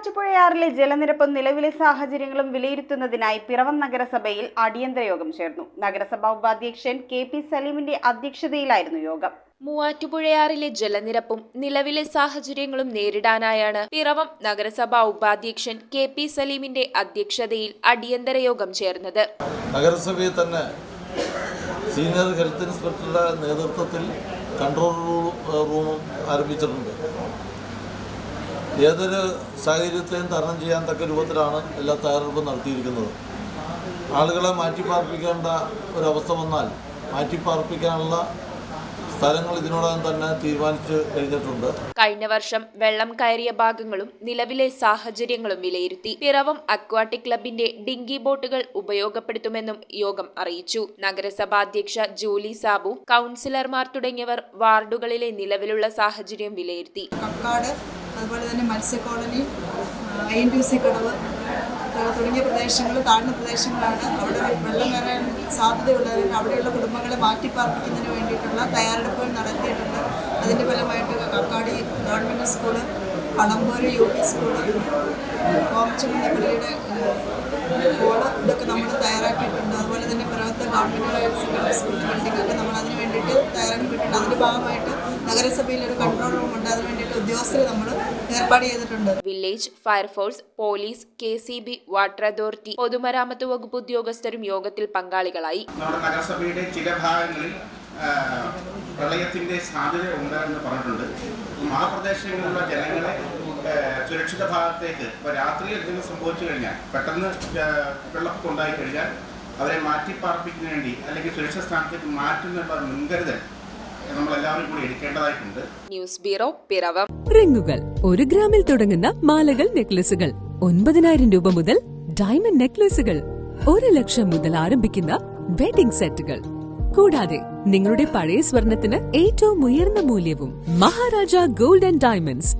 മൂവാറ്റുപുഴയാറിലെ ജലനിരപ്പും നിലവിലെ സാഹചര്യങ്ങളും വിലയിരുത്തുന്നതിനായി പിറവം നഗരസഭയിൽ അടിയന്തര യോഗം ചേർന്നു. നഗരസഭാ ഉപാധ്യക്ഷൻ കെ.പി. സലീമിന്റെ അധ്യക്ഷതയിലായിരുന്നു യോഗം. മൂവാറ്റുപുഴയാറിലെ ജലനിരപ്പും നിലവിലെ സാഹചര്യങ്ങളും നേരിടാനായാണ് പിറവം നഗരസഭാ ഉപാധ്യക്ഷൻ കെ.പി. സലീമിന്റെ അധ്യക്ഷതയിൽ അടിയന്തര യോഗം ചേർന്നത്. നഗരസഭയിൽ തന്നെ സീനിയർ ഹെൽത്ത് ഇൻസ്പെക്ടറുടെ നേതൃത്വത്തിൽ കൺട്രോൾ റൂമും ആരംഭിച്ചിട്ടുണ്ട്. ഏതൊരു സാഹചര്യത്തെയും തരണം ചെയ്യാൻ തക്ക രൂപത്തിലാണ് എല്ലാ തയ്യാറെടുപ്പും നടത്തിയിരിക്കുന്നത്. ആളുകളെ മാറ്റിപ്പാർപ്പിക്കേണ്ട ഒരവസ്ഥ വന്നാൽ മാറ്റിപ്പാർപ്പിക്കാനുള്ള സ്ഥലങ്ങൾ ഇതിനോടകം തന്നെ തീരുമാനിച്ചു കഴിഞ്ഞിട്ടുണ്ട്. കഴിഞ്ഞ വർഷം വെള്ളം കയറിയ ഭാഗങ്ങളും നിലവിലെ സാഹചര്യങ്ങളും വിലയിരുത്തി പിറവം അക്വാട്ടിക് ക്ലബിന്റെ ഡിങ്കി ബോട്ടുകൾ ഉപയോഗപ്പെടുത്തുമെന്നും യോഗം അറിയിച്ചു. നഗരസഭാ അധ്യക്ഷ ജൂലി സാബു, കൗൺസിലർമാർ തുടങ്ങിയവർ വാർഡുകളിലെ നിലവിലുള്ള സാഹചര്യം വിലയിരുത്തി. അതുപോലെ തന്നെ മത്സ്യക്കോളനി, INTC കടവ് തുടങ്ങിയ പ്രദേശങ്ങൾ താഴ്ന്ന പ്രദേശങ്ങളാണ്. അവിടെ വെള്ളം കയറാൻ സാധ്യതയുള്ളതിനാൽ അവിടെയുള്ള കുടുംബങ്ങളെ മാറ്റിപ്പാർപ്പിക്കുന്നതിന് വേണ്ടിയിട്ടുള്ള തയ്യാറെടുപ്പുകൾ നടത്തിയിട്ടുണ്ട്. അതിൻ്റെ ഫലമായിട്ട് Kakkadi government school, Kalampoor UP school, കോമച്ചപള്ളിയുടെ ഹോള് ഇതൊക്കെ നമ്മൾ തയ്യാറാക്കിയിട്ടുണ്ട്. അതുപോലെ തന്നെ പിറവത്തെ ഗവൺമെൻറ് ഹയർ സെക്കൻഡറി സ്കൂൾ ബിൽഡിങ്ങൊക്കെ നമ്മൾ അതിന് വേണ്ടിയിട്ട് തയ്യാറാക്കിയിട്ടുണ്ട്. അതിൻ്റെ ഭാഗമായിട്ട് നഗരസഭയിൽ ഒരു കൺട്രോൾ റൂം ഉണ്ട്. അതിന് വേണ്ടിയിട്ട് ഉദ്യോഗസ്ഥരെ നമ്മൾ ഏർപ്പാട് ചെയ്തിട്ടുണ്ട്. Village, fire force, police, KCB, water authority, പൊതുമരാമത്ത് വകുപ്പ് ഉദ്യോഗസ്ഥരും യോഗത്തിൽ പങ്കാളികളായി. നമ്മുടെ നഗരസഭയുടെ ചില ഭാഗങ്ങളിൽ പ്രളയത്തിന്റെ സാധ്യത ഉണ്ടായെന്ന് പറഞ്ഞിട്ടുണ്ട്. ആ പ്രദേശങ്ങളിലുള്ള ജനങ്ങളെ സുരക്ഷിത ഭാഗത്തേക്ക് രാത്രി എന്തെങ്കിലും സംഭവിച്ചു കഴിഞ്ഞാൽ, പെട്ടെന്ന് വെള്ളപ്പൊക്കം ഉണ്ടായി കഴിഞ്ഞാൽ അവരെ മാറ്റിപ്പാർപ്പിക്കുന്നതിന് വേണ്ടി അല്ലെങ്കിൽ സുരക്ഷിത സ്ഥാനത്തേക്ക് മാറ്റുന്നുള്ള മുൻകരുതൽ നമ്മളെല്ലാവരും കൂടി എടുക്കേണ്ടതായിട്ടുണ്ട്. News bureau, Piravom. റിങ്ങുകൾ 1 ഗ്രാമിൽ തുടങ്ങുന്ന മാലകൾ, നെക്ലസുകൾ 9,000 രൂപ മുതൽ ഡയമണ്ട് നെക്ലസുകൾ 1 ലക്ഷം മുതൽ ആരംഭിക്കുന്ന വെഡിംഗ് സെറ്റുകൾ, കൂടാതെ നിങ്ങളുടെ പഴയ സ്വർണത്തിന് ഏറ്റവും ഉയർന്ന മൂല്യവും. Maharaja gold and diamonds,